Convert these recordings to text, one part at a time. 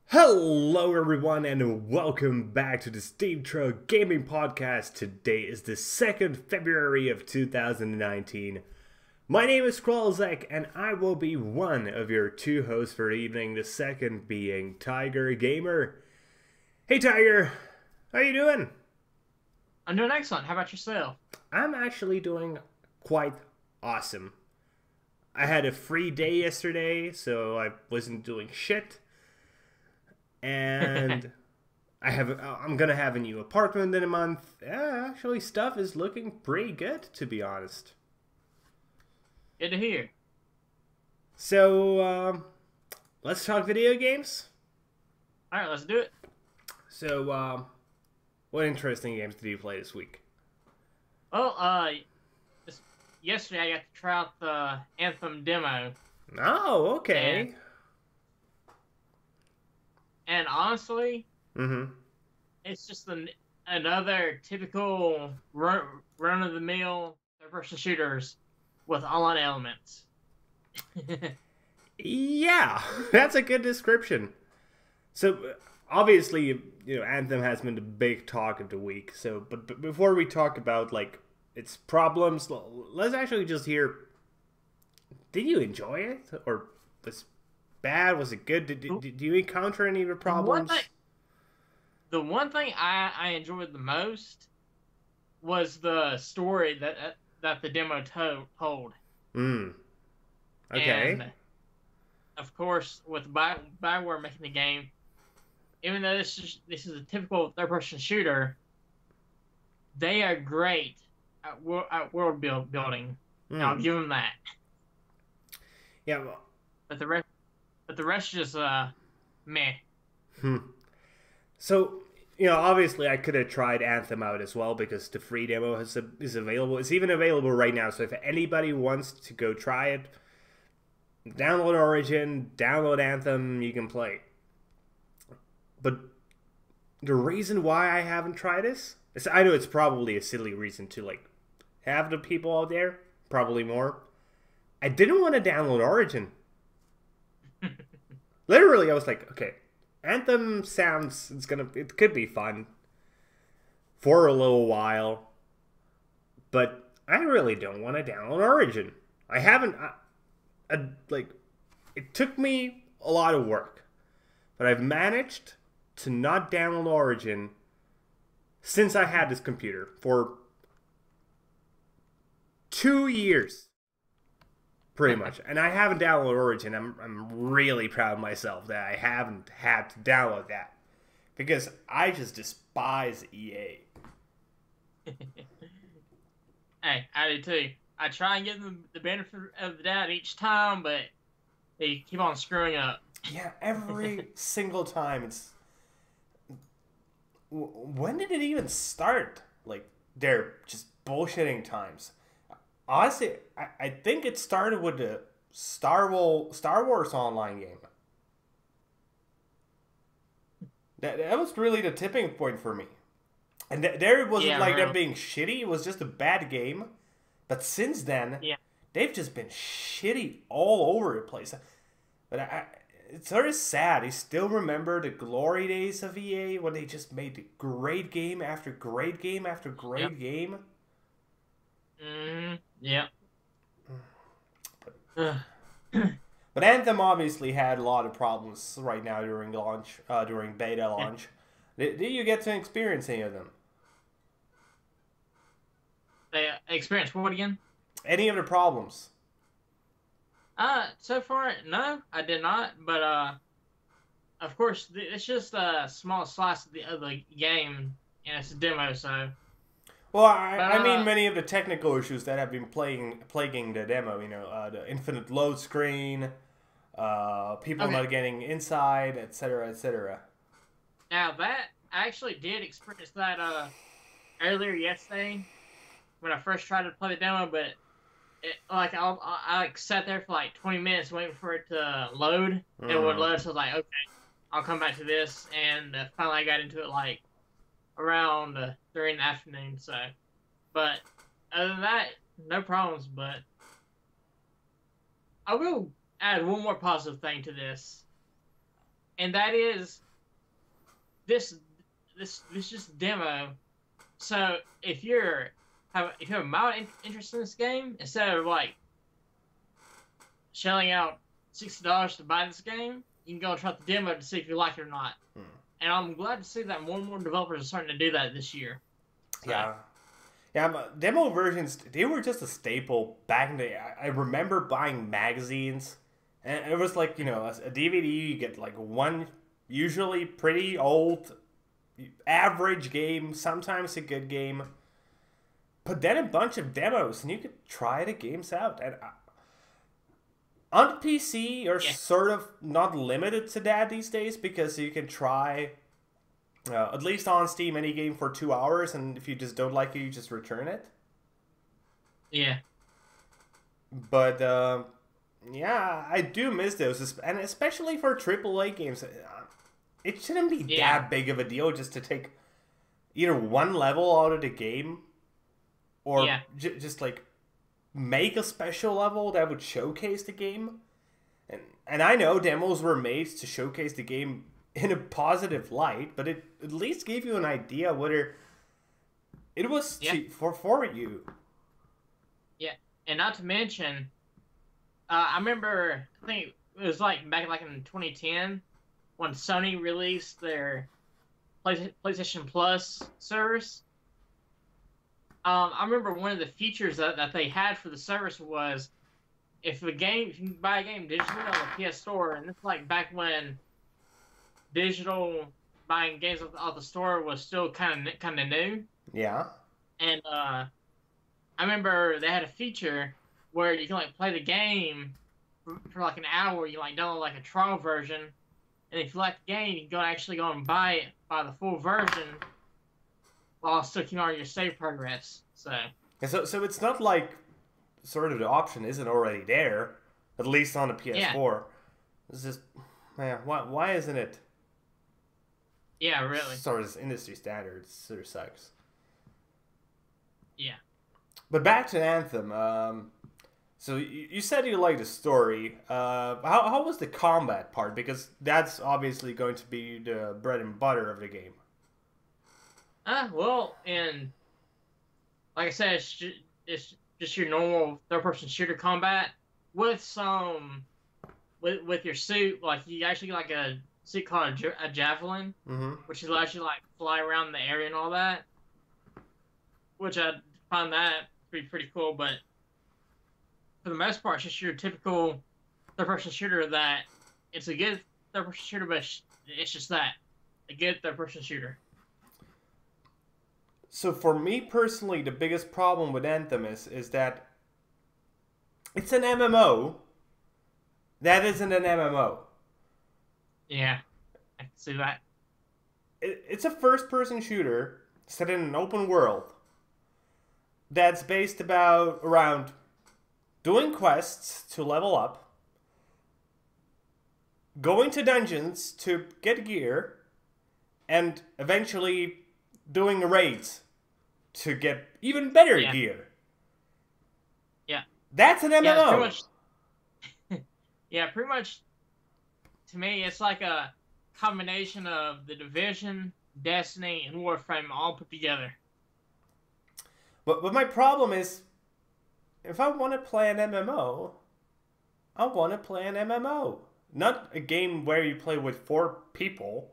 Hello everyone and welcome back to the SteemTrail Gaming Podcast. Today is the 2nd February of 2019. My name is Kralizec and I will be one of your two hosts for the evening, the second being Tygergamer. Hey Tiger, how you doing? I'm doing excellent. How about yourself? I'm actually doing quite awesome. I had a free day yesterday, so I wasn't doing shit. And I'm gonna have a new apartment in a month. Yeah, actually, stuff is looking pretty good, to be honest. Good to hear. So, let's talk video games. All right, let's do it. So, what interesting games did you play this week? Well, yesterday I got to try out the Anthem demo. Oh, okay. And honestly, it's just another typical run-of-the-mill third-person shooters with online elements. Yeah, that's a good description. So, obviously, you know, Anthem has been the big talk of the week. So, but before we talk about, like, its problems, let's actually just hear, did you enjoy it? Or was bad? Was it good? Did you encounter any of the problems? The one thing I enjoyed the most was the story that the demo told. Okay. And of course, with Bioware making the game, even though this is a typical third-person shooter, they are great at world building. And I'll give them that. Yeah. Well, But the rest is just meh. So, you know, obviously I could have tried Anthem out as well because the free demo is available. It's even available right now. So if anybody wants to go try it, download Origin, download Anthem, you can play. But the reason why I haven't tried this, I know it's probably a silly reason to, like, have the people out there, probably more. I didn't want to download Origin. Literally, I was like, okay, Anthem sounds, it could be fun for a little while, but I really don't want to download Origin. I haven't, like, it took me a lot of work, but I've managed to not download Origin since I had this computer for 2 years. Pretty much. And I haven't downloaded Origin. I'm really proud of myself that I haven't had to download that. Because I just despise EA. Hey, I do too. I try and give them the benefit of the doubt each time, but they keep on screwing up. Yeah, every single time. It's... When did it even start? Like, they're just bullshitting times. Honestly, I think it started with the Star Wars online game. That was really the tipping point for me. And there it wasn't like them being shitty. It was just a bad game. But since then, they've just been shitty all over the place. But it's sort of sad. I still remember the glory days of EA when they just made great game after great game after great game. Yeah. But Anthem obviously had a lot of problems right now during launch, during beta launch. Did you get to experience any of them? Experience what again? Any of the problems? So far, no, I did not. But of course, it's just a small slice of the game, and it's a demo, so. Well, I mean many of the technical issues that have been plaguing the demo, you know, the infinite load screen, people not getting inside, etc., etc. Now that, I actually did experience that earlier yesterday when I first tried to play the demo, but I sat there for like 20 minutes waiting for it to load, and it would load, so I was like, okay, I'll come back to this, and finally I got into it like around 3 in the afternoon. So, but other than that, no problems. But I will add one more positive thing to this, and that is this this just demo. So if you have a mild interest in this game, instead of like shelling out $60 to buy this game, you can go and try the demo to see if you like it or not. And I'm glad to see that more and more developers are starting to do that this year. So, Yeah. Yeah, but demo versions, they were just a staple back in the day. I remember buying magazines, and it was like, a DVD, you get like one usually pretty old, average game, sometimes a good game, but then a bunch of demos, and you could try the games out. And on PC, you're sort of not limited to that these days, because you can try, at least on Steam, any game for 2 hours, and if you just don't like it, you just return it. Yeah. But, yeah, I do miss those, and especially for AAA games. It shouldn't be that big of a deal just to take either one level out of the game, or just like make a special level that would showcase the game. And I know demos were made to showcase the game in a positive light, but it at least gave you an idea whether it was for you. Yeah, and not to mention, I remember, I think it was like back like in 2010 when Sony released their PlayStation Plus service. I remember one of the features that they had for the service was if you buy a game digitally on the PS Store, and it's like back when digital buying games off the store was still kind of new. Yeah. And I remember they had a feature where you can like play the game for like an hour. You like download like a trial version, and if you like the game, you can actually go and buy the full version while still keeping on your save progress. So it's not like sort of the option isn't already there, at least on the PS4. Yeah. It's just, man, why isn't it? Yeah, really. Sort of industry standards sort of sucks. Yeah. But back to Anthem. So you said you liked the story. How was the combat part? Because that's obviously going to be the bread and butter of the game. Well, and like I said, it's just your normal third-person shooter combat with some with your suit. Like you actually get like a suit called a javelin, which allows you to like fly around the area and all that. Which I find that to be pretty cool, but for the most part, it's just your typical third-person shooter. That it's a good third-person shooter, but it's just that a good third-person shooter. So for me personally, the biggest problem with Anthem is that it's an MMO that isn't an MMO. Yeah, I can see that. It's a first-person shooter set in an open world that's based around doing quests to level up, going to dungeons to get gear, and eventually doing raids to get even better gear. Yeah. That's an MMO. Pretty much, to me, it's like a combination of The Division, Destiny, and Warframe all put together. But my problem is, if I want to play an MMO, I want to play an MMO. Not a game where you play with 4 people.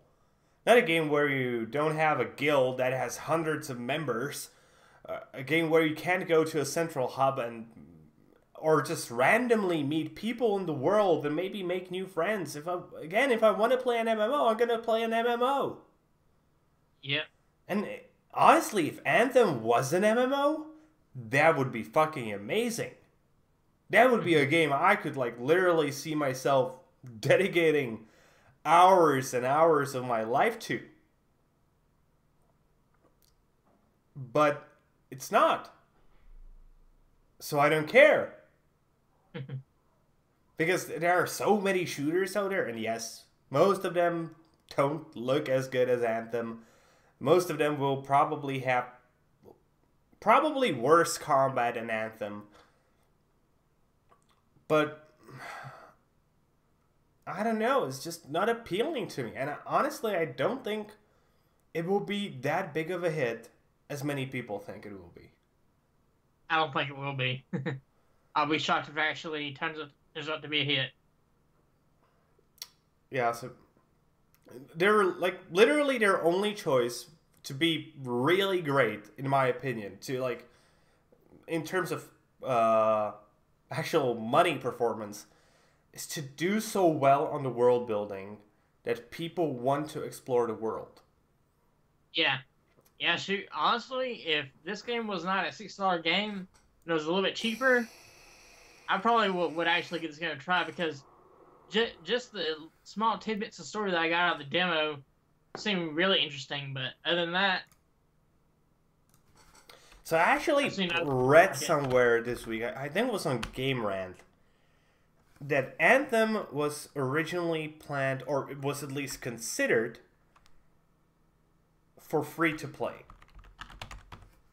Not a game where you don't have a guild that has hundreds of members. A game where you can't go to a central hub or just randomly meet people in the world and maybe make new friends. If I want to play an MMO, I'm going to play an MMO. Yep. And honestly, if Anthem was an MMO, that would be fucking amazing. That would be a game I could like literally see myself dedicating hours and hours of my life to. But it's not. So I don't care. Because there are so many shooters out there, and yes, most of them don't look as good as Anthem. Most of them will probably have probably worse combat than Anthem. But I don't know, it's just not appealing to me. And honestly, I don't think it will be that big of a hit as many people think it will be. I don't think it will be. I'll be shocked if it actually turns out to be a hit. Yeah, so they're like literally their only choice to be really great, in my opinion, to like in terms of actual money performance, is to do so well on the world building that people want to explore the world. Yeah. Yeah, shoot. Honestly, if this game was not a $6 game and it was a little bit cheaper, I probably would actually give this game a try because just the small tidbits of story that I got out of the demo seemed really interesting. But other than that, So I actually read somewhere this week, I think it was on Game Rant, that Anthem was originally planned, or it was at least considered, for free to play.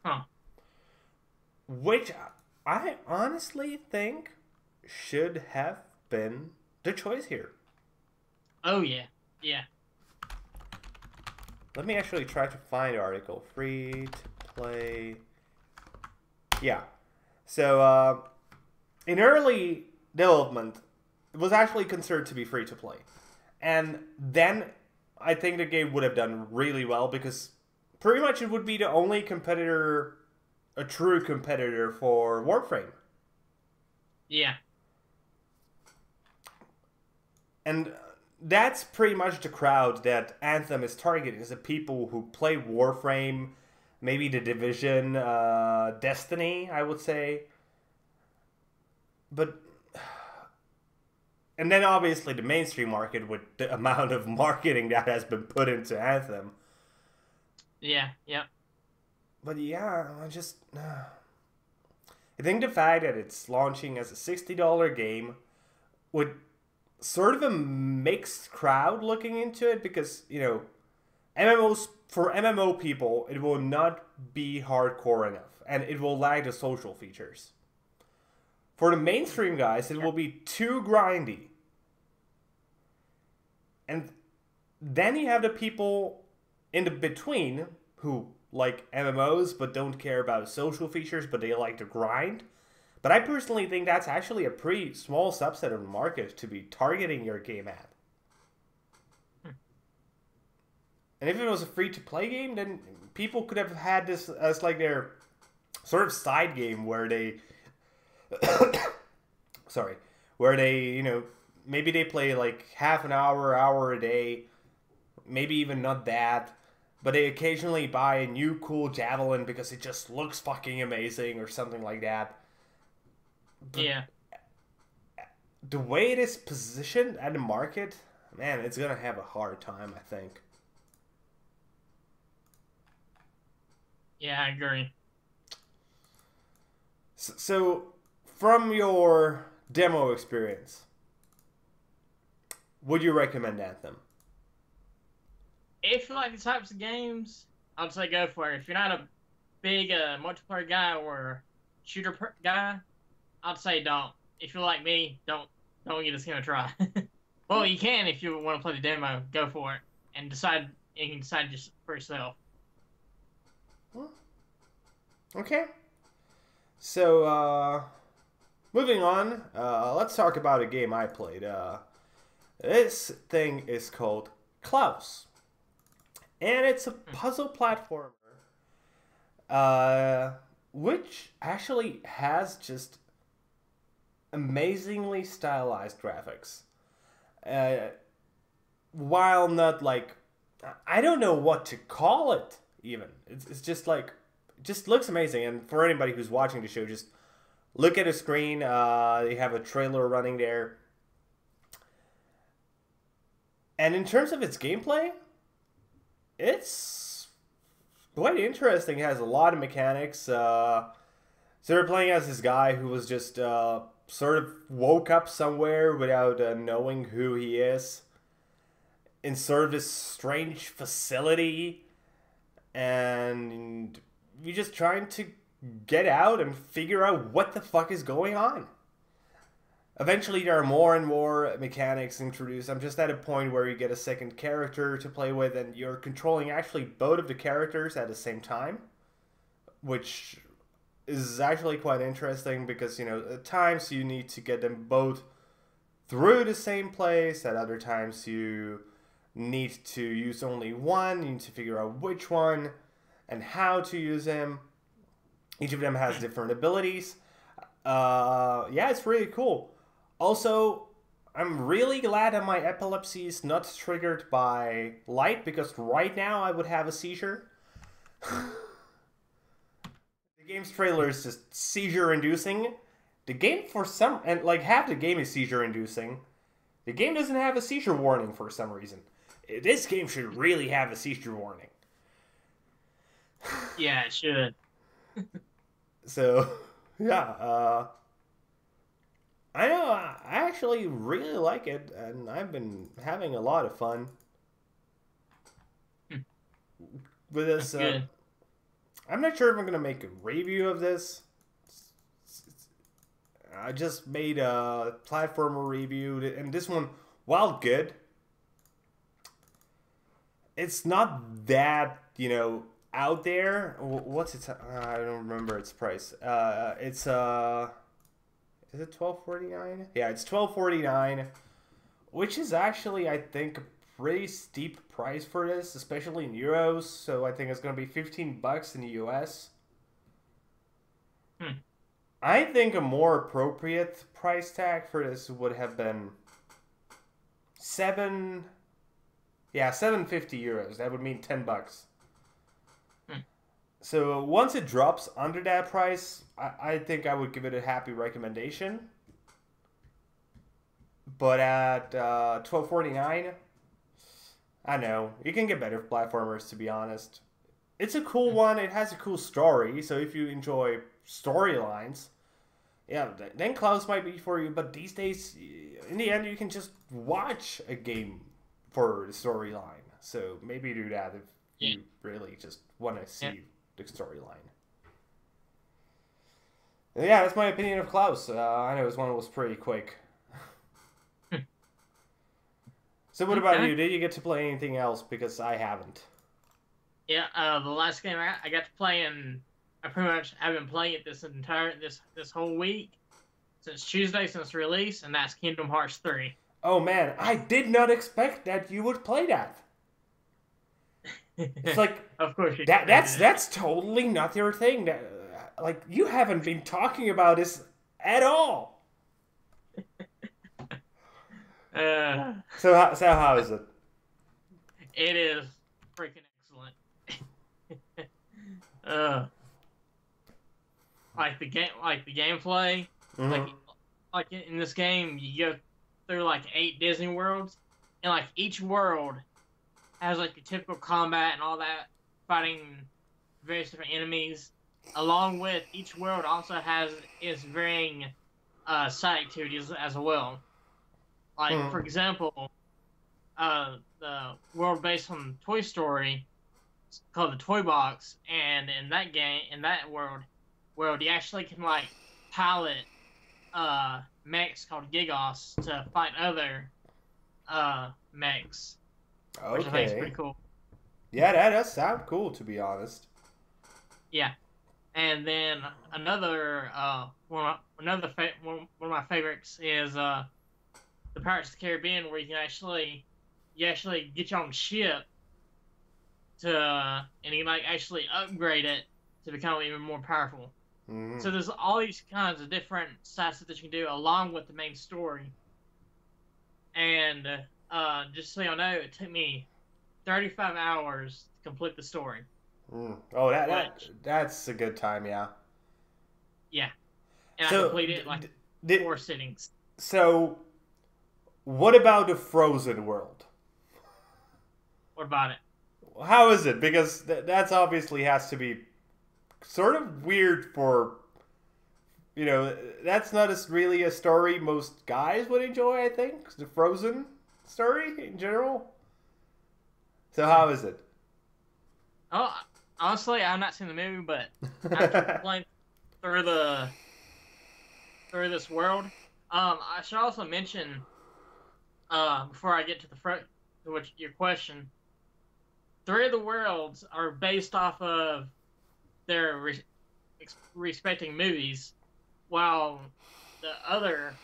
Huh. Which I honestly think should have been the choice here. Oh, yeah. Yeah. Let me actually try to find the article. Free to play. Yeah. So, in early development, it was actually considered to be free to play. And then I think the game would have done really well because pretty much it would be the only competitor, a true competitor for Warframe. Yeah. And that's pretty much the crowd that Anthem is targeting, is the people who play Warframe, maybe The Division, Destiny, I would say. But, and then obviously the mainstream market with the amount of marketing that has been put into Anthem. Yeah, yeah. But yeah, I think the fact that it's launching as a $60 game with sort of a mixed crowd looking into it, because, you know, MMOs, for MMO people, it will not be hardcore enough, and it will lack the social features. For the mainstream guys, it will be too grindy. And then you have the people in the between who like MMOs but don't care about social features, but they like to grind. But I personally think that's actually a pretty small subset of the market to be targeting your game at. And if it was a free-to-play game, then people could have had this as like their sort of side game where they... sorry. Where they, you know, maybe they play like half an hour a day. Maybe even not that. But they occasionally buy a new cool javelin because it just looks fucking amazing or something like that. But yeah. the way it is positioned at the market, man, it's gonna have a hard time, I think. Yeah, I agree. So from your demo experience, would you recommend Anthem? If you like these types of games, I'd say go for it. If you're not a big multiplayer guy or shooter guy, I'd say don't. If you're like me, don't give this game a try. Well, you can if you want to play the demo. Go for it and decide. You can decide just for yourself. Okay. So, moving on, let's talk about a game I played. This thing is called Klaus. And it's a puzzle platformer, which actually has just amazingly stylized graphics. While not like, I don't know what to call it even. It's just like, it just looks amazing. And for anybody who's watching the show, just look at the screen. They have a trailer running there. And in terms of its gameplay, it's quite interesting. It has a lot of mechanics. So they're playing as this guy who was just sort of woke up somewhere without knowing who he is, in sort of this strange facility, and you're just trying to get out and figure out what the fuck is going on. Eventually, there are more and more mechanics introduced. I'm just at a point where you get a second character to play with, and you're controlling actually both of the characters at the same time, which is actually quite interesting because, you know, at times you need to get them both through the same place. At other times you need to use only one. You need to figure out which one and how to use them. Each of them has different abilities. Yeah, it's really cool. Also, I'm really glad that my epilepsy is not triggered by light, because right now I would have a seizure. The game's trailer is just seizure-inducing. The game for some... and like half the game is seizure-inducing. The game doesn't have a seizure warning for some reason. This game should really have a seizure warning. Yeah, it should. So, yeah, I know, I actually really like it, and I've been having a lot of fun with this. I'm not sure if I'm going to make a review of this. I just made a platformer review, and this one, while good, it's not that, you know, out there. What's it? I don't remember its price. It's is it $12.49? Yeah, it's $12.49, which is actually, I think, a pretty steep price for this, especially in euros. So I think it's gonna be $15 in the US. I think a more appropriate price tag for this would have been €750. That would mean $10. So once it drops under that price, I think I would give it a happy recommendation. But at $12.49, I know, you can get better platformers, to be honest. It's a cool one. It has a cool story. So if you enjoy storylines, yeah, then Klaus might be for you. But these days, in the end, you can just watch a game for the storyline. So maybe do that if you really just want to see the storyline. Yeah, that's my opinion of Klaus. I know his one was pretty quick. So what about you? Did you get to play anything else? Because I haven't. Yeah, the last game I got to play, and I pretty much have been playing it this whole week, since Tuesday, since release, and that's Kingdom Hearts 3. Oh man, I did not expect that you would play that. It's like, of course you that's totally not your thing. Like, you haven't been talking about this at all. So how is it? It is freaking excellent. Like the gameplay, like in this game, you go through like 8 Disney worlds, and like each world has like the typical combat and all that, fighting various different enemies. Along with each world also has its varying side activities as well. Like for example, the world based on Toy Story, it's called the Toy Box, and in that world, you actually can like pilot mechs called Gigos to fight other mechs. Okay. Which I think is pretty cool. Yeah, that does sound cool, to be honest. Yeah, and then another one of my favorites is the Pirates of the Caribbean, where you can actually get your own ship and you can like actually upgrade it to become even more powerful. So there's all these kinds of different stats that you can do along with the main story. And just so y'all know, it took me 35 hours to complete the story. Oh, that's a good time, yeah. Yeah. And I completed it like 4 sittings. So, what about the Frozen world? What about it? How is it? Because that's obviously has to be sort of weird for, you know, that's not really a story most guys would enjoy, I think. The Frozen story in general. So how is it? Oh, honestly, I've not seen the movie, but after playing through this world, I should also mention, before I get to the front, to your question, 3 of the worlds are based off of their respecting movies, while the other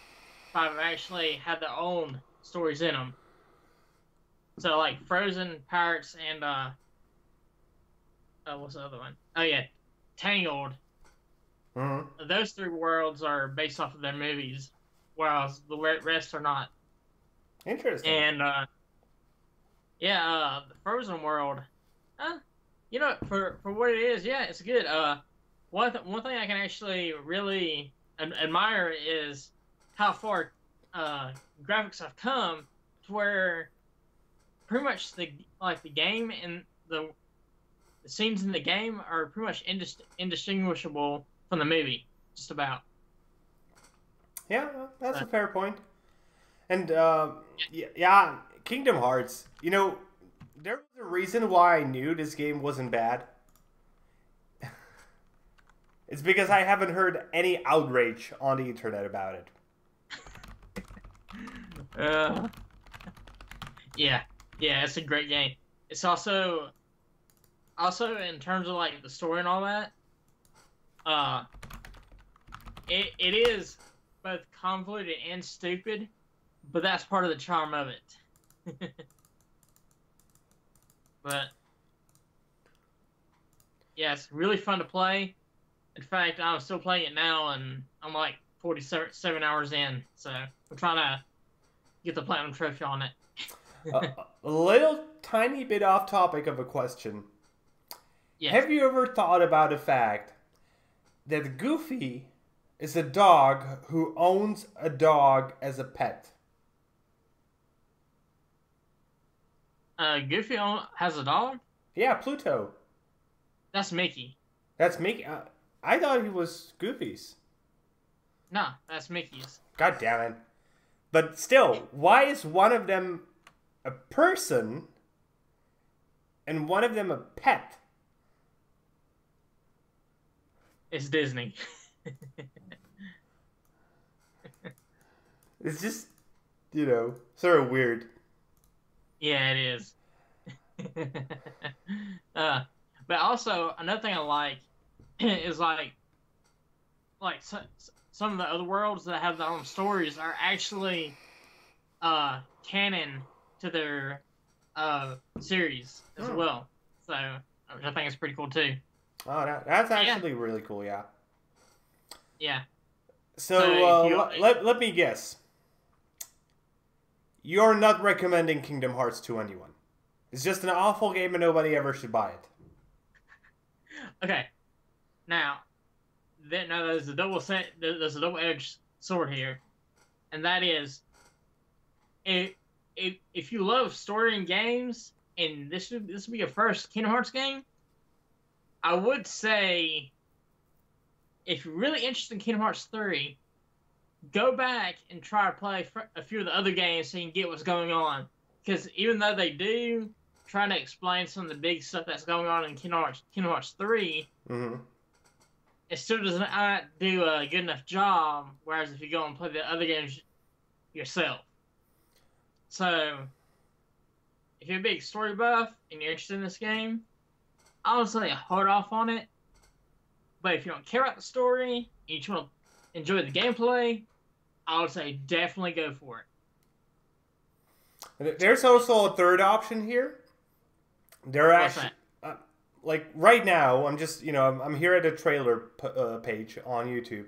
5 actually had their own stories in them. So like Frozen, Pirates, and what's the other one? Oh yeah, Tangled. Mm-hmm. Those 3 worlds are based off of their movies, whereas the rest are not. Interesting. And the Frozen world, you know, for what it is, yeah, it's good. One thing I can actually really admire is how far graphics have come to where pretty much the game and the scenes in the game are pretty much indistinguishable from the movie, just about. Yeah, that's a fair point. And yeah, Kingdom Hearts. You know, there was a reason why I knew this game wasn't bad. It's because I haven't heard any outrage on the internet about it. Yeah, it's a great game. It's also in terms of like the story and all that. It is both convoluted and stupid, but that's part of the charm of it. But yeah, it's really fun to play. In fact, I'm still playing it now, and I'm like 47 hours in, so I'm trying to get the platinum trophy on it. A little tiny bit off topic of a question. Yes. Have you ever thought about the fact that Goofy is a dog who owns a dog as a pet? Goofy has a dog? Yeah, Pluto. That's Mickey. That's Mickey. I thought he was Goofy's. No, that's Mickey's. God damn it. But still, why is one of them a person and one of them a pet? It's Disney. It's just, you know, sort of weird. Yeah, it is. But also, another thing I like is like some of the other worlds that have their own stories are actually canon to their series as well. So, which I think is pretty cool too. Oh, that's actually really cool, yeah. Yeah. So, let me guess. You're not recommending Kingdom Hearts to anyone. It's just an awful game and nobody ever should buy it. Okay. Now, there's a double-edged sword here, and that is, if you love story in games, and this would be your first Kingdom Hearts game, I would say, if you're really interested in Kingdom Hearts 3, go back and try to play a few of the other games so you can get what's going on. Because even though they do try to explain some of the big stuff that's going on in Kingdom Hearts 3, it still does not do a good enough job, whereas if you go and play the other games yourself. So, if you're a big story buff and you're interested in this game, I would say hold off on it. But if you don't care about the story, and you just want to enjoy the gameplay, I would say definitely go for it. There's also a third option here. They're actually, like right now, I'm just, I'm here at a trailer page on YouTube.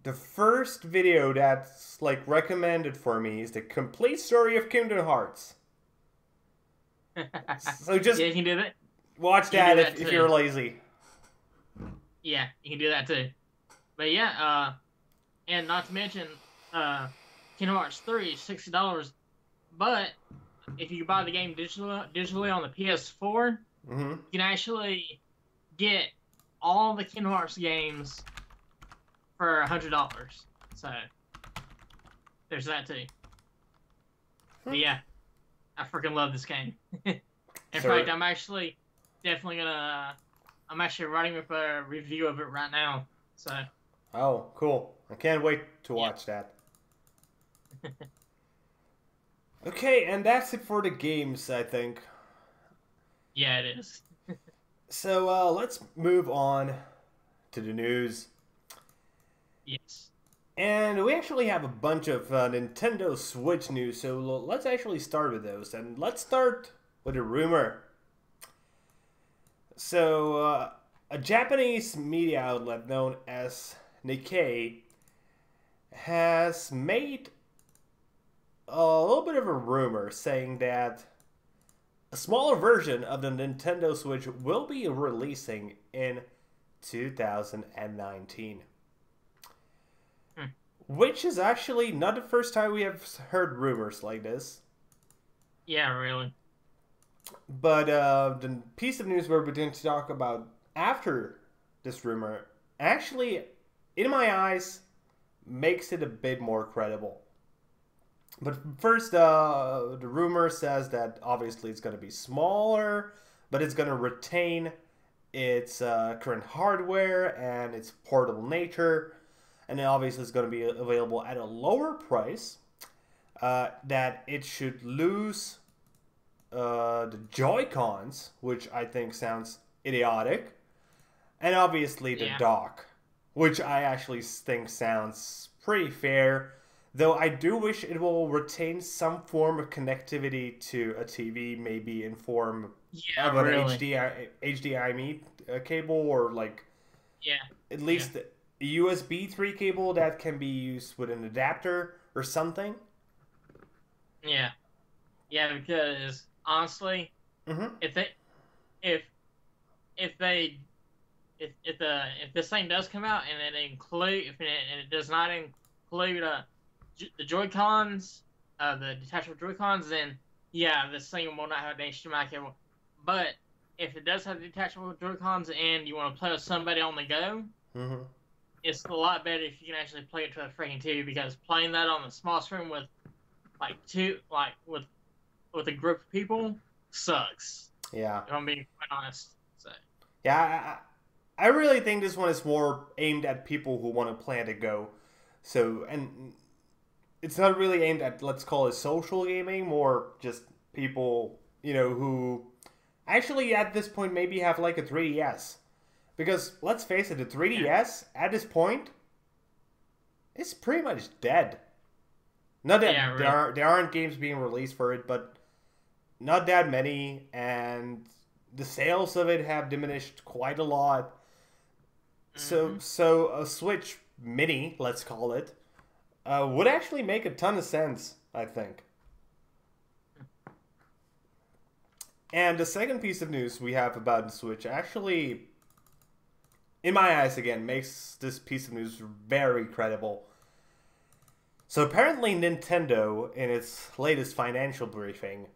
The first video that's like recommended for me is the complete story of Kingdom Hearts. So just you can do that. Watch that if you're lazy. Yeah, you can do that too. But yeah, and not to mention, Kingdom Hearts 3 is $60. But if you buy the game digitally on the PS4, you can actually get all the Kingdom Hearts games for $100. So there's that too. But yeah, I freaking love this game. In fact, I'm actually definitely gonna I'm actually writing up a review of it right now. So Oh, cool. I can't wait to yeah, watch that. Okay, and that's it for the games, I think. yeah, it is. So let's move on to the news. Yes. And we actually have a bunch of Nintendo Switch news, so let's actually start with those. And let's start with a rumor. So, a Japanese media outlet known as Nikkei has made a little bit of a rumor saying that a smaller version of the Nintendo Switch will be releasing in 2019. Hmm. Which is actually not the first time we have heard rumors like this. Yeah, really. But the piece of news we're going to talk about after this rumor actually, in my eyes, makes it a bit more credible. But first, the rumor says that obviously it's going to be smaller, but it's going to retain its current hardware and its portable nature. And then obviously it's going to be available at a lower price. That it should lose the Joy-Cons, which I think sounds idiotic. And obviously the Yeah. dock, which I actually think sounds pretty fair. Though I do wish it will retain some form of connectivity to a TV, maybe in form Yeah, of an really. HDMI cable, or like Yeah. at Yeah. least a USB 3 cable that can be used with an adapter or something. Yeah. Yeah, because honestly, Mm-hmm. if they if if they if this thing does come out and it does not include the Joy Cons, the detachable Joy Cons, then yeah, this thing will not have an HDMI cable. But if it does have detachable Joy Cons and you want to play with somebody on the go, Mm-hmm. it's a lot better if you can actually play it to a freaking TV, because playing that on the small screen with with a group of people sucks. Yeah. If I'm being quite honest. So Yeah, I really think this one is more aimed at people who want to plan to go. So, and it's not really aimed at, let's call it social gaming, more just people, who actually at this point maybe have like a 3DS. Because let's face it, the yeah, 3DS at this point is pretty much dead. Not yeah, that really. there aren't games being released for it, but not that many, and the sales of it have diminished quite a lot. So, Hmm. so a Switch Mini, let's call it, would actually make a ton of sense, I think. And the second piece of news we have about the Switch actually, in my eyes again, makes this piece of news very credible. So apparently Nintendo, in its latest financial briefing,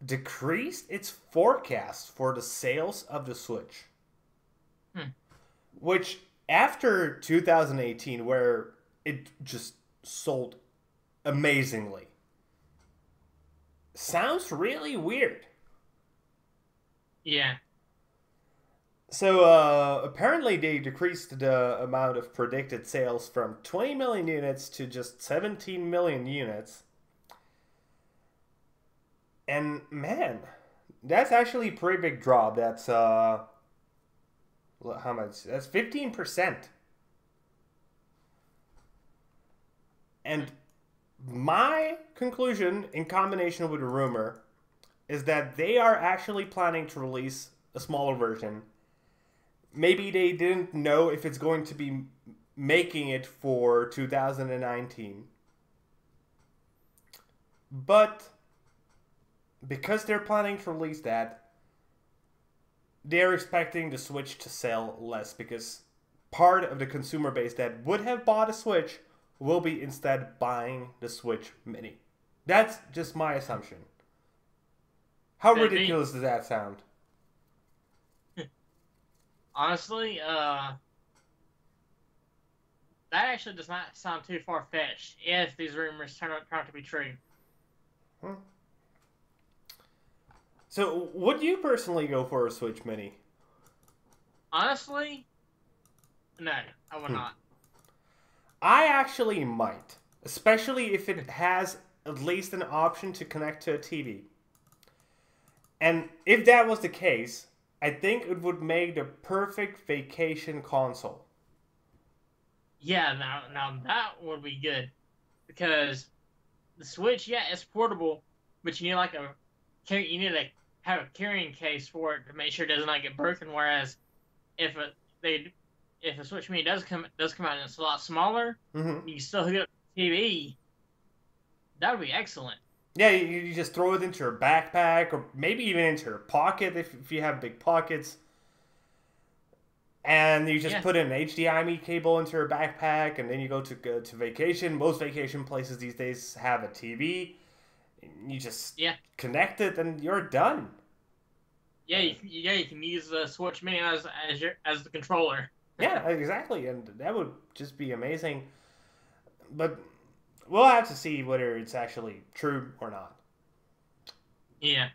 decreased its forecast for the sales of the Switch. Hmm. Which, after 2018, where it just sold amazingly, sounds really weird. Yeah. So, apparently, they decreased the amount of predicted sales from 20 million units to just 17 million units. And man, that's actually a pretty big drop. That's, how much? That's 15%. And my conclusion, in combination with a rumor, is that they are actually planning to release a smaller version. Maybe they didn't know if it's going to be making it for 2019. But because they're planning to release that, they're expecting the Switch to sell less, because part of the consumer base that would have bought a Switch will be instead buying the Switch Mini. That's just my assumption. How Could be. ridiculous does that sound? Honestly, that actually does not sound too far fetched if these rumors turn out to be true. Hmm. So, would you personally go for a Switch Mini? Honestly, no, I would not. I actually might, especially if it has at least an option to connect to a TV. And if that was the case, I think it would make the perfect vacation console. Yeah, now that would be good because the Switch, yeah, it's portable, but you need like you need to have a carrying case for it to make sure it does not get broken. Whereas if they if the Switch Mini does come out and it's a lot smaller, Mm-hmm. you can still hook it up to the TV. That would be excellent. Yeah, you just throw it into your backpack or maybe even into your pocket if you have big pockets. And you just Yeah, put an HDMI cable into your backpack, and then you go to vacation. Most vacation places these days have a TV. You just yeah, connect it, and you're done. yeah. You can use the Switch Mini as the controller. Yeah, exactly, and that would just be amazing. But we'll have to see whether it's actually true or not. Yeah.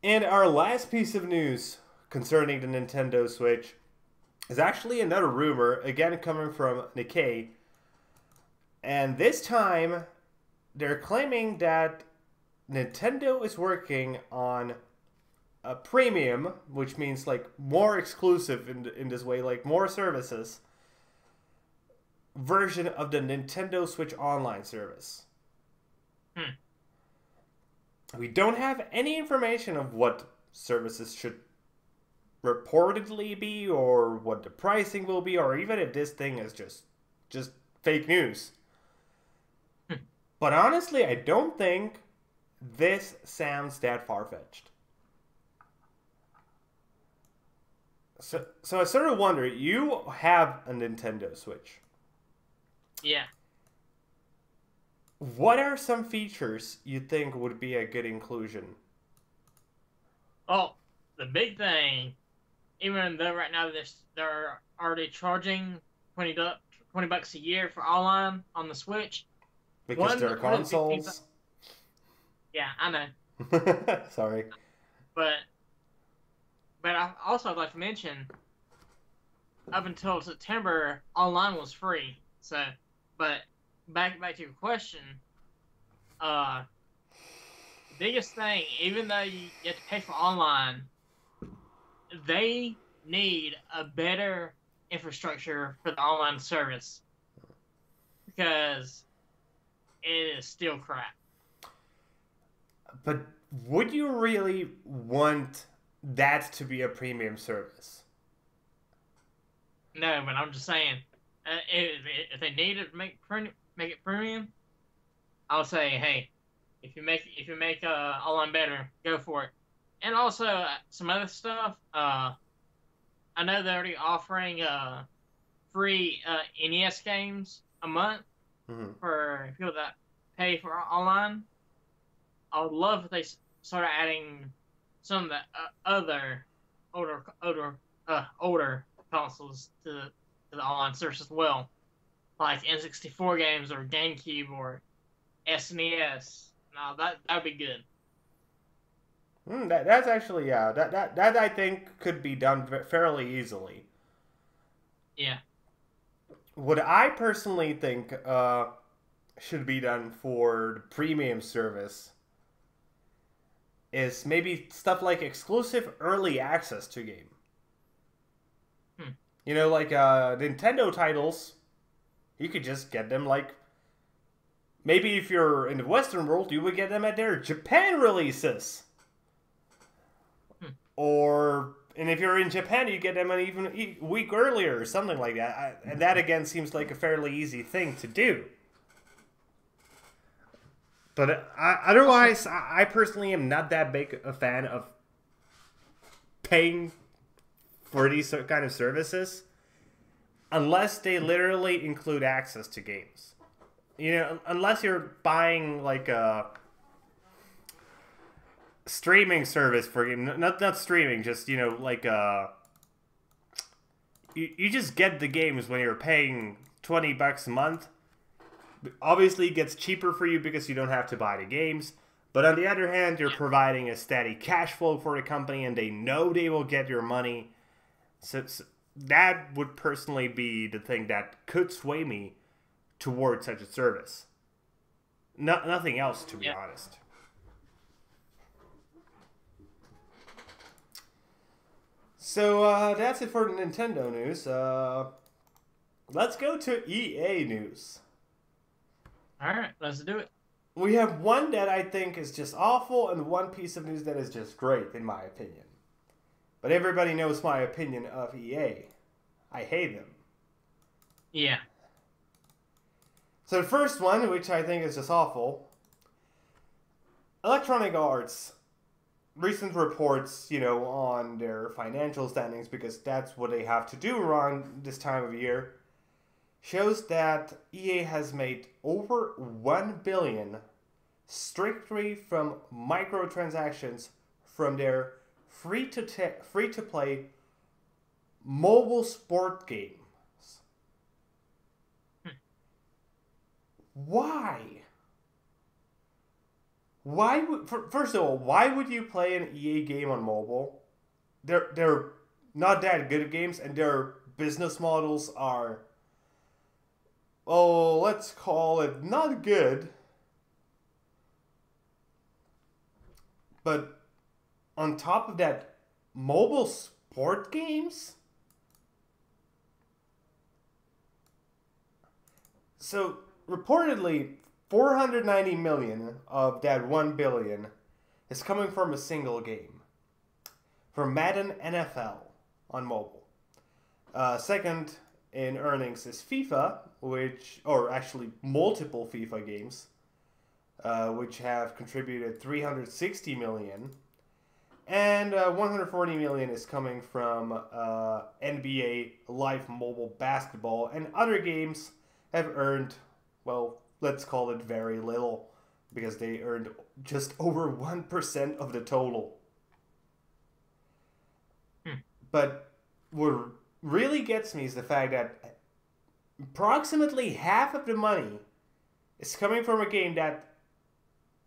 And our last piece of news concerning the Nintendo Switch is actually another rumor, again coming from Nikkei. And this time, they're claiming that Nintendo is working on a premium, which means like more exclusive in this way, like more services, version of the Nintendo Switch Online service. Hmm. We don't have any information of what services should reportedly be, or what the pricing will be, or even if this thing is just fake news. Hmm. But honestly, I don't think this sounds that far-fetched. So I sort of wonder, you have a Nintendo Switch. Yeah. What are some features you think would be a good inclusion? Oh, the big thing, even though right now they're already charging 20 bucks a year for online on the Switch. Because One they're of the big things, consoles? yeah, I know, Sorry. but I'd like to mention up until September, online was free. So, but back to your question, uh, the biggest thing, even though you have to pay for online, they need a better infrastructure for the online service because it is still crap. But would you really want that to be a premium service? No, but I'm just saying, if they need it to make it premium, I'll say, hey, if you make online better, go for it. And also some other stuff. I know they're already offering free NES games a month Mm-hmm. for people that pay for online. I would love if they started adding some of the other older consoles to the online service as well, like N64 games or GameCube or SNES. No, that would be good. That's actually, yeah, that I think could be done fairly easily. Yeah. What I personally think should be done for the premium service is maybe stuff like exclusive early access to game. Hmm. You know, like Nintendo titles, you could just get them like maybe if you're in the Western world, you would get them at their Japan releases. Hmm. Or and if you're in Japan, you get them an even week earlier or something like that. And that again seems like a fairly easy thing to do. But otherwise, I personally am not that big a fan of paying for these kind of services unless they literally include access to games. You know, unless you're buying like a streaming service for game, not streaming, just you know like you just get the games when you're paying $20 a month. Obviously, it gets cheaper for you because you don't have to buy the games, But on the other hand, you're Yeah. providing a steady cash flow for the company, and they know they will get your money. So that would personally be the thing that could sway me towards such a service. Nothing else, to be Yeah. honest. So that's it for the Nintendo news. Let's go to EA news. All right, let's do it. We have one that I think is just awful and one piece of news that is just great, in my opinion. But everybody knows my opinion of EA. I hate them. Yeah. So the first one, which I think is just awful, Electronic Arts recent reports, on their financial standings, because that's what they have to do around this time of year, shows that EA has made over 1 billion strictly from microtransactions from their free-to-play mobile sport games. Why? First of all, why would you play an EA game on mobile? They're not that good at games, and their business models are, let's call it not good. But on top of that, mobile sport games? So reportedly, 490 million of that 1 billion is coming from a single game. From Madden NFL on mobile. Second in earnings is FIFA, or actually multiple FIFA games, which have contributed 360 million. And 140 million is coming from NBA Live Mobile Basketball, and other games have earned, let's call it very little, because they earned just over 1% of the total. But what really gets me is the fact that approximately half of the money is coming from a game that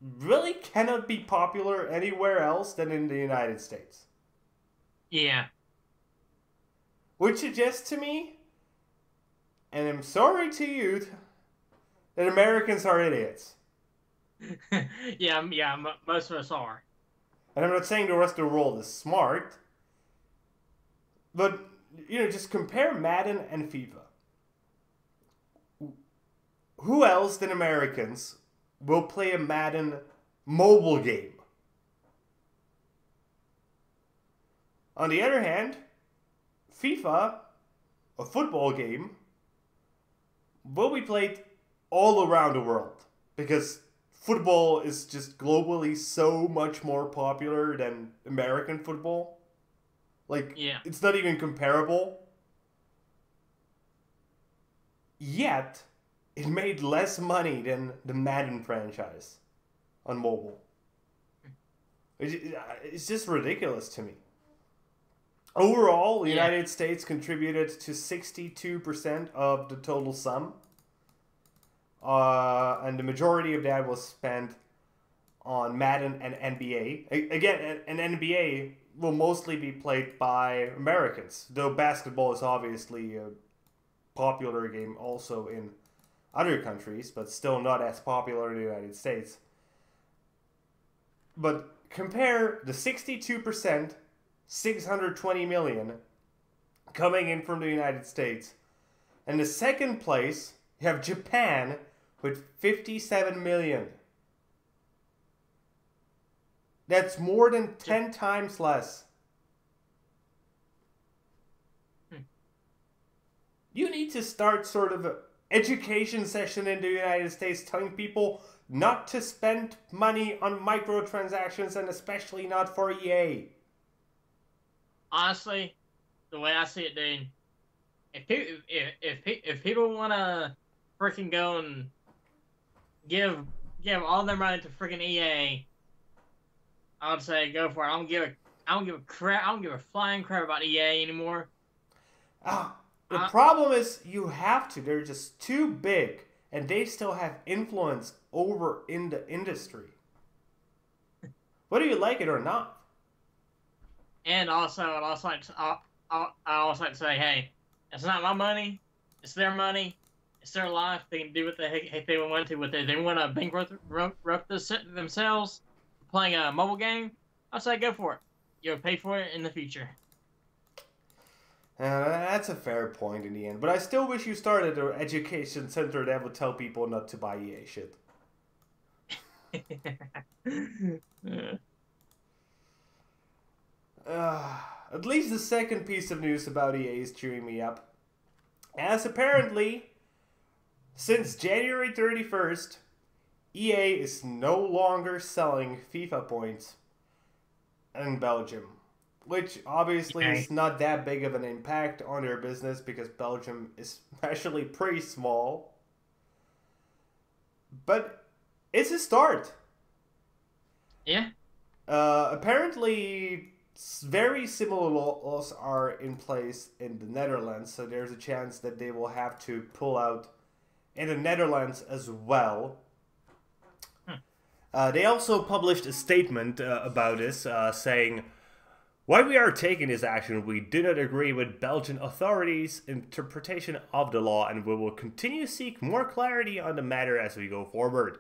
really cannot be popular anywhere else than in the United States. Yeah. Which suggests to me, and I'm sorry to you, that Americans are idiots. yeah, most of us are. And I'm not saying the rest of the world is smart, but, just compare Madden and FIFA. Who else than Americans will play a Madden mobile game? On the other hand, FIFA, a football game, will be played all around the world, because football is just globally so much more popular than American football. It's not even comparable. Yet, it made less money than the Madden franchise on mobile. It's just ridiculous to me. Overall, the United States contributed to 62% of the total sum. And the majority of that was spent on Madden and NBA. Again, an NBA will mostly be played by Americans, though basketball is obviously a popular game also in other countries, but still not as popular in the United States. But compare the 62%, 620 million coming in from the United States, and the second place, you have Japan with 57 million. That's more than 10 times less. You need to start sort of an education session in the United States telling people not to spend money on microtransactions, and especially not for EA. Honestly, the way I see it, dude, if people want to freaking go and give all their money to freaking EA, I would say go for it. I don't give a flying crap about EA anymore. The problem is you have to. They're just too big, and they still have influence over in the industry. whether you like it or not. And also, I also like to say, hey, it's not my money. It's their money. It's their life. They can do what the heck they want to with it. They want to bankrupt themselves playing a mobile game. I say go for it. You'll pay for it in the future. That's a fair point in the end. But I still wish you started an education center that would tell people not to buy EA shit. At least the second piece of news about EA is cheering me up. As apparently, since January 31st, EA is no longer selling FIFA points in Belgium. Which obviously is not that big of an impact on their business because Belgium is actually pretty small. But it's a start. Yeah. Apparently, very similar laws are in place in the Netherlands, so there's a chance that they will have to pull out in the Netherlands as well. They also published a statement about this, saying, "Why we are taking this action, we do not agree with Belgian authorities' interpretation of the law and we will continue to seek more clarity on the matter as we go forward.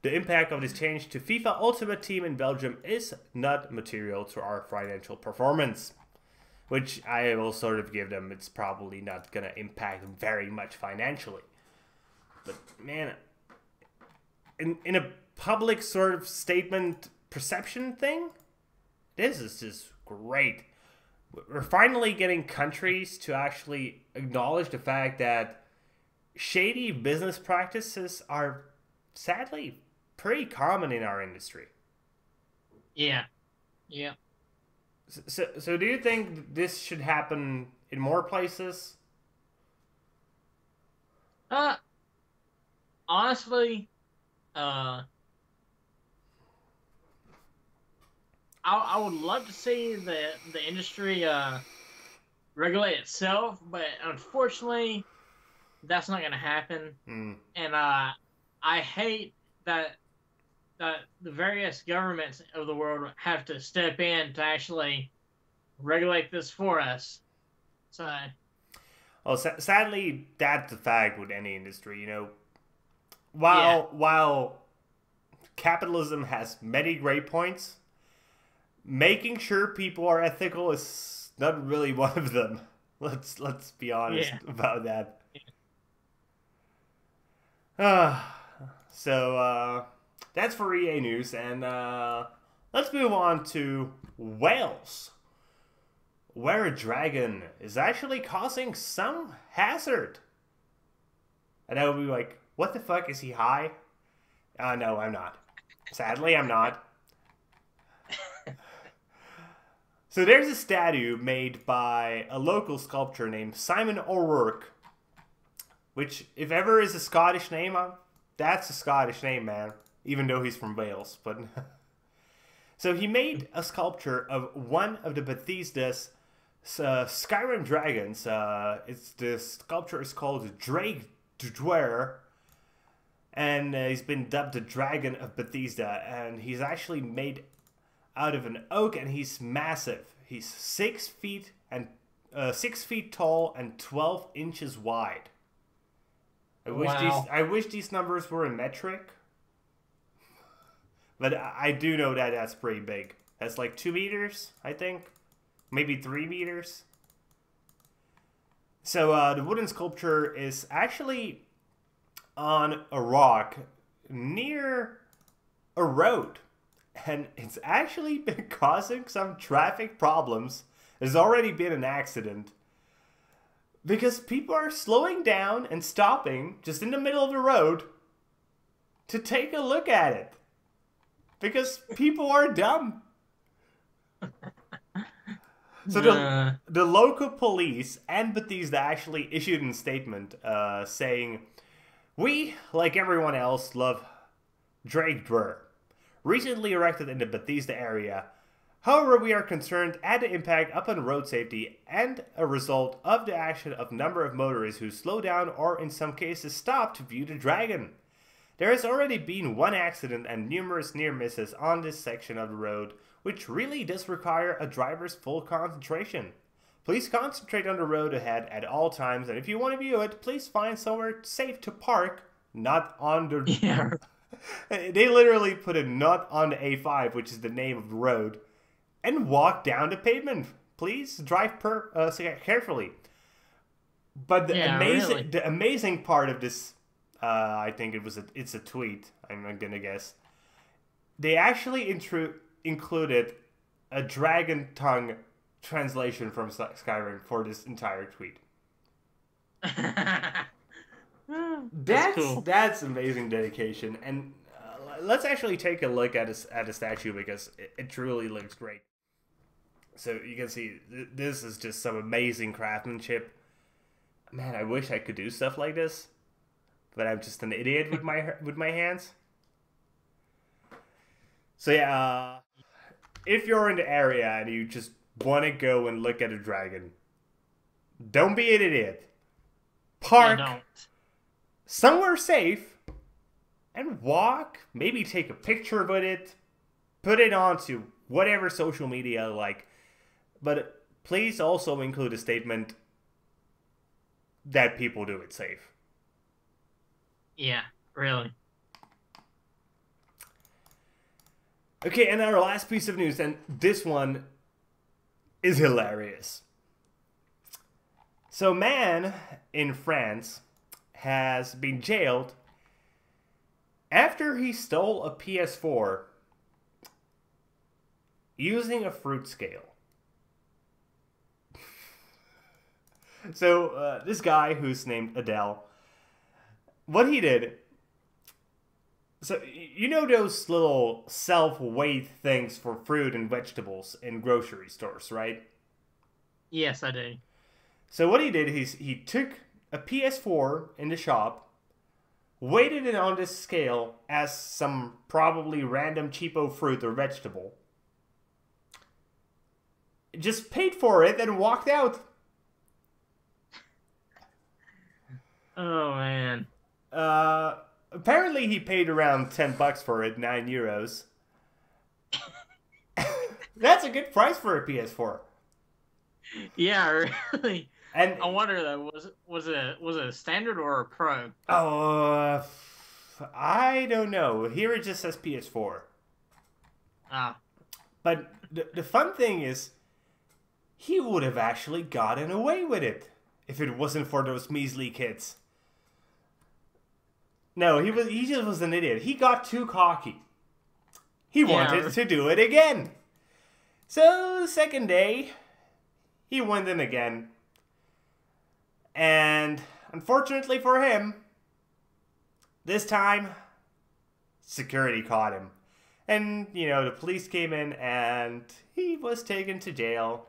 The impact of this change to FIFA Ultimate Team in Belgium is not material to our financial performance." Which I will sort of give them, it's probably not going to impact them very much financially. But man, in a public sort of statement perception thing, this is just great. We're finally getting countries to actually acknowledge the fact that shady business practices are sadly pretty common in our industry. Yeah. Yeah. So do you think this should happen in more places? Honestly, I would love to see the industry regulate itself, but unfortunately, that's not going to happen. And I hate that the various governments of the world have to step in to actually regulate this for us. So, well, sadly, that's the fact with any industry. You know, while capitalism has many great points, making sure people are ethical is not really one of them. Let's be honest about that. So that's for EA news, and let's move on to Wales, where a dragon is actually causing some hazard. And I would be like, what the fuck, is he high? No, I'm not. Sadly, I'm not. So there's a statue made by a local sculptor named Simon O'Rourke, which, if ever is a Scottish name, that's a Scottish name, man. Even though he's from Wales, but so he made a sculpture of one of the Bethesda's Skyrim dragons. The sculpture is called Drake Dwyer, and he's been dubbed the Dragon of Bethesda. And he's actually made out of an oak, and he's massive. He's 6 feet and 6 feet tall and 12 inches wide. I wish these numbers were in metric. But I do know that that's pretty big. That's like 2 meters, I think. Maybe 3 meters. So the wooden sculpture is actually on a rock near a road. And it's actually been causing some traffic problems. There's already been an accident. Because people are slowing down and stopping just in the middle of the road to take a look at it. Because people are dumb. So the local police and Bethesda actually issued a statement saying, "We, like everyone else, love Drake Dwyer, recently erected in the Bethesda area. However, we are concerned at the impact upon road safety and a result of the action of a number of motorists who slow down or in some cases stop to view the dragon. There has already been one accident and numerous near misses on this section of the road, which really does require a driver's full concentration. Please concentrate on the road ahead at all times, and if you want to view it, please find somewhere safe to park, not on the... Yeah. They literally put a not on the A5, which is the name of the road, and walk down the pavement. Please drive carefully. But the amazing part of this, I think it's a tweet, I'm gonna guess. They actually included a dragon tongue translation from Skyrim for this entire tweet. That's cool. That's amazing dedication, and let's actually take a look at a statue because it truly looks great. So you can see this is just some amazing craftsmanship. Man, I wish I could do stuff like this, but I'm just an idiot with my hands. So yeah, if you're in the area and you just want to go and look at a dragon, don't be an idiot. Park somewhere safe and walk. Maybe take a picture with it, put it onto whatever social media like. But please also include a statement that people do it safe. Yeah, really. Okay, and our last piece of news, and this one is hilarious. So, a man in France has been jailed after he stole a PS4 using a fruit scale. So, this guy who's named Adele, what he did... So, you know those little self-weight things for fruit and vegetables in grocery stores, right? Yes, I do. So what he did is he took a PS4 in the shop, weighted it on this scale as some probably random cheapo fruit or vegetable, just paid for it and walked out. Oh, man. Apparently he paid around $10 for it, €9. That's a good price for a PS4. Yeah, really. And I wonder though, was it a standard or a pro? Oh, I don't know. Here it just says PS4. Ah. But the fun thing is, he would have actually gotten away with it if it wasn't for those measly kids. No, he just was an idiot. He got too cocky. He wanted to do it again. So, the second day, he went in again. And, unfortunately for him, this time, security caught him. And, you know, the police came in and he was taken to jail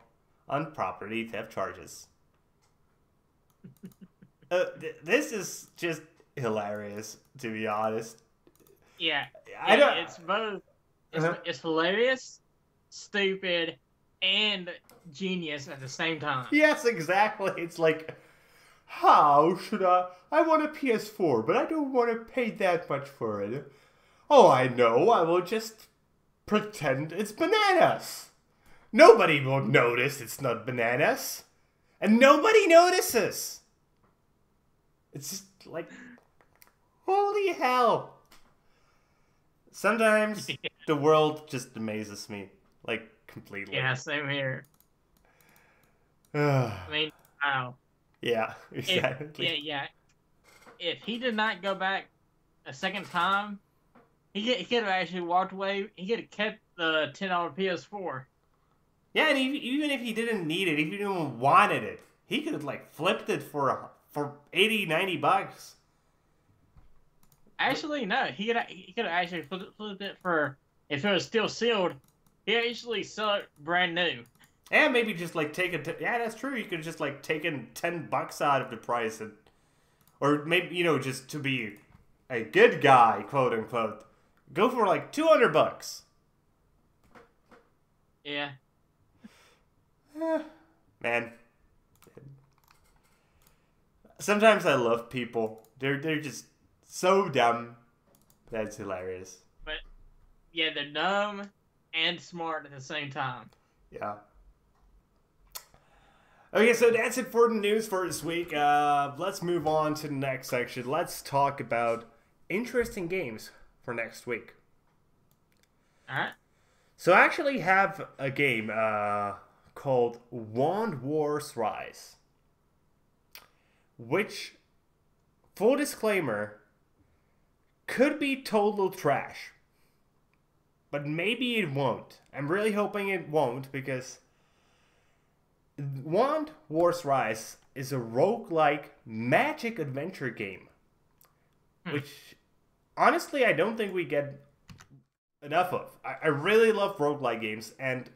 on property theft charges. This is just hilarious, to be honest. Yeah, it's both. It's hilarious, stupid, and genius at the same time. Yes, exactly. It's like, how should I want a PS4, but I don't want to pay that much for it. Oh, I know. I will just pretend it's bananas. Nobody will notice it's not bananas. And nobody notices. It's just like, holy hell. Sometimes the world just amazes me. Like, completely. Yeah, same here. I mean, wow. Yeah, exactly. If he did not go back a second time, he could have actually walked away. He could have kept the $10 PS4. Yeah, and even if he didn't need it, if he didn't wanted it, he could have like flipped it for $80-$90. Actually, no. He could have actually flipped it for, if it was still sealed, he actually sell it brand new. And maybe just like take it. Yeah, that's true. You could just like taken $10 out of the price, and or maybe, you know, just to be a good guy, quote unquote, go for like $200. Yeah. Man. Sometimes I love people. They're just so dumb, That's hilarious. But yeah, they're dumb and smart at the same time. Yeah. Okay, so that's it for the news for this week. Let's move on to the next section. Let's talk about interesting games for next week. All right. So I actually have a game called Wand Wars Rise, which, full disclaimer, could be total trash. But maybe it won't. I'm really hoping it won't, because Wand Wars Rise is a roguelike magic adventure game. Which, honestly, I don't think we get enough of. I really love roguelike games, and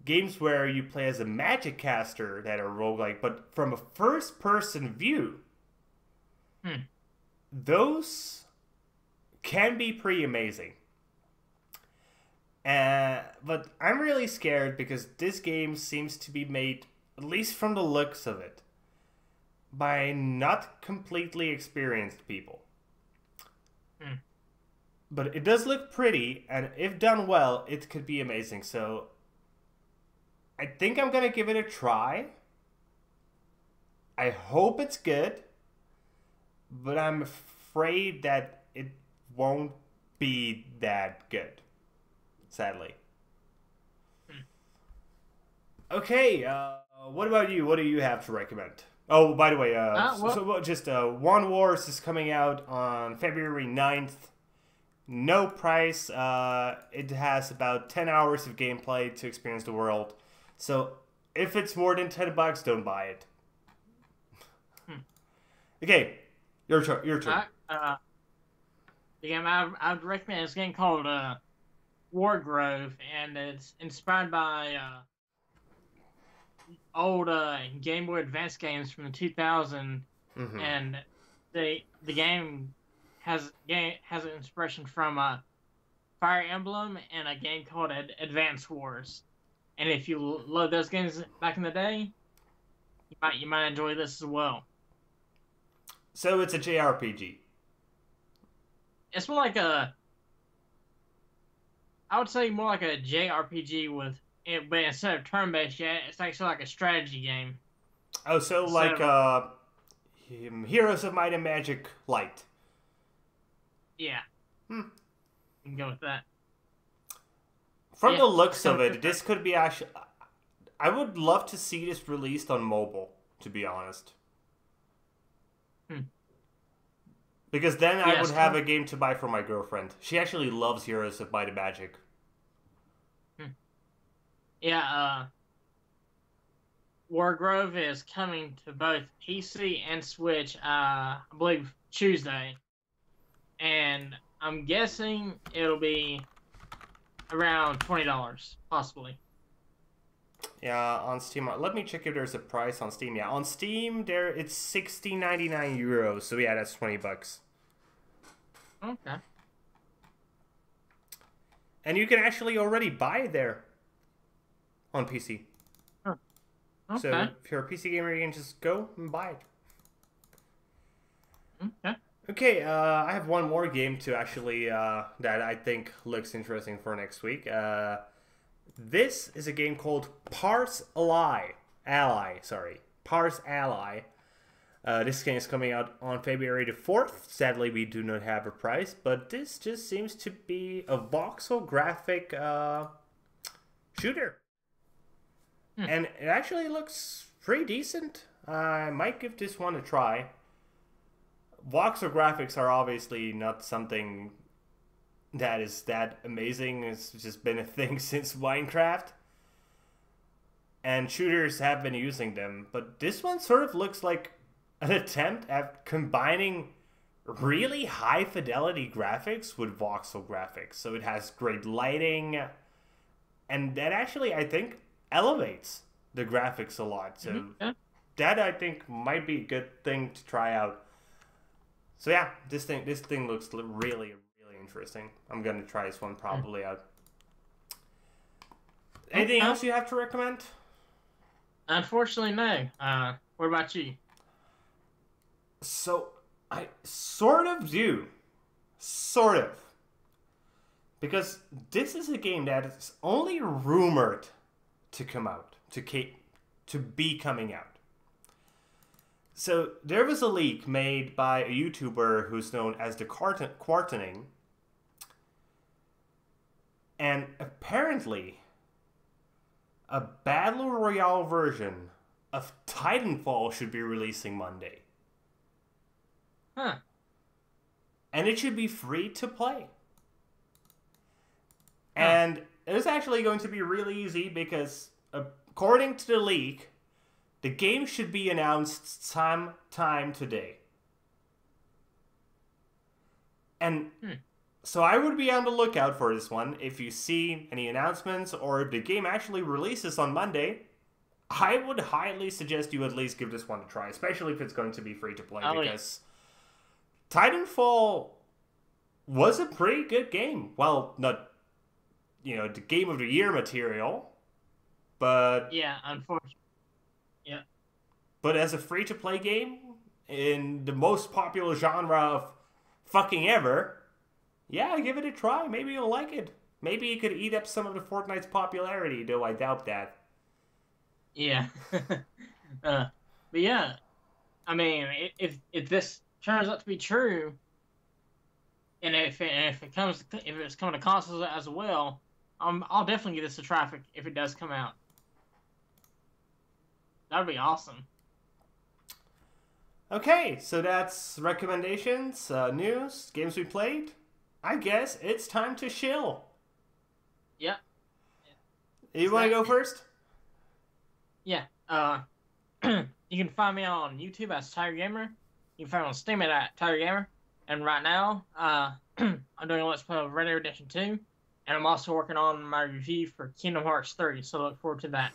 games where you play as a magic caster that are roguelike, but from a first-person view. Those can be pretty amazing. But I'm really scared because this game seems to be made, at least from the looks of it, by not completely experienced people. But it does look pretty, and if done well, it could be amazing. So I think I'm going to give it a try. I hope it's good, but I'm afraid that it won't be that good, sadly. Okay, what about you? What do you have to recommend? Oh, by the way, Wand Wars is coming out on February 9th. No price. It has about 10 hours of gameplay to experience the world. So if it's more than $10, don't buy it. Okay, your turn. The game I would recommend is a game called Wargrove, and it's inspired by old Game Boy Advance games from the 2000s, and the game has an inspiration from Fire Emblem and a game called Advance Wars. And if you love those games back in the day, you might enjoy this as well. So it's a JRPG. It's more like I would say more like a JRPG but instead of turn-based, it's actually like a strategy game. Oh, so like Heroes of Might and Magic Light. Yeah. You can go with that. From the looks of it, this could be actually... I would love to see this released on mobile, to be honest. Because then I would have a game to buy for my girlfriend. She actually loves Heroes of Might and Magic. Yeah, Wargrove is coming to both PC and Switch, I believe, Tuesday. And I'm guessing it'll be around $20, possibly. Yeah, on Steam. Let me check if there's a price on Steam. Yeah, on Steam, it's €16.99. So yeah, that's $20. Okay. And you can actually already buy it there on PC. Huh. Okay. So if you're a PC gamer, you can just go and buy it. Okay. Okay, I have one more game to actually that I think looks interesting for next week. This is a game called Parse Ally. Parse Ally. This game is coming out on February the 4th. Sadly, we do not have a price, but this just seems to be a voxel graphic shooter. And it actually looks pretty decent. I might give this one a try. Voxel graphics are obviously not something that is that amazing. It's just been a thing since Minecraft. And shooters have been using them. But this one sort of looks like an attempt at combining really high fidelity graphics with voxel graphics. So it has great lighting. And that actually, I think, elevates the graphics a lot. So that, I think, might be a good thing to try out. So yeah, this thing looks really interesting. I'm gonna try this one probably out. Anything else you have to recommend? Unfortunately, no. What about you? So I sort of do. Sort of. Because this is a game that is only rumored to come out, to be coming out. So there was a leak made by a YouTuber who's known as the Quartening, and apparently a Battle Royale version of Titanfall should be releasing Monday. Huh. And it should be free to play. And it's actually going to be really easy because, according to the leak, the game should be announced sometime today. And so I would be on the lookout for this one. If you see any announcements or if the game actually releases on Monday, I would highly suggest you at least give this one a try, especially if it's going to be free to play, because Titanfall was a pretty good game. Well, not, the Game of the Year material, but... Yeah, unfortunately. Yeah. But as a free-to-play game, in the most popular genre of fucking ever, yeah, give it a try. Maybe you'll like it. Maybe it could eat up some of the Fortnite's popularity, though I doubt that. Yeah. But yeah, I mean, if this turns out to be true, and if it's coming to consoles as well, I'll definitely give this a try if it does come out. That'd be awesome. Okay, so that's recommendations, news, games we played. I guess it's time to shill. Yep. You want to go first? Yeah. You can find me on YouTube as Tygergamer. You can find me on Steam at Tygergamer. And right now, I'm doing a Let's Play of Red Dead Redemption 2. And I'm also working on my review for Kingdom Hearts 3, so look forward to that.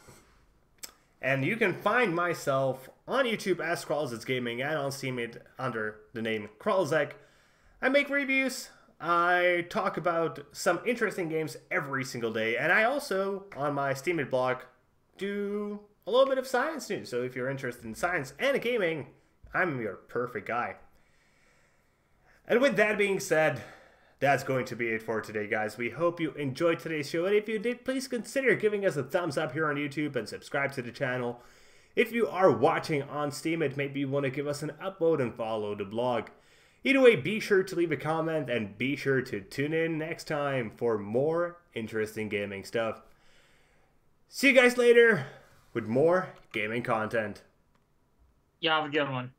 And you can find myself on YouTube as Kralizec Gaming and on Steam under the name Kralizec. I make reviews, I talk about some interesting games every single day, and I also, on my Steam blog, do a little bit of science news. So if you're interested in science and gaming, I'm your perfect guy. And with that being said, that's going to be it for today, guys. We hope you enjoyed today's show, and if you did, please consider giving us a thumbs up here on YouTube and subscribe to the channel. If you are watching on Steam, maybe you want to give us an upvote and follow the blog. Either way, be sure to leave a comment and be sure to tune in next time for more interesting gaming stuff. See you guys later with more gaming content. Yeah, have a good one.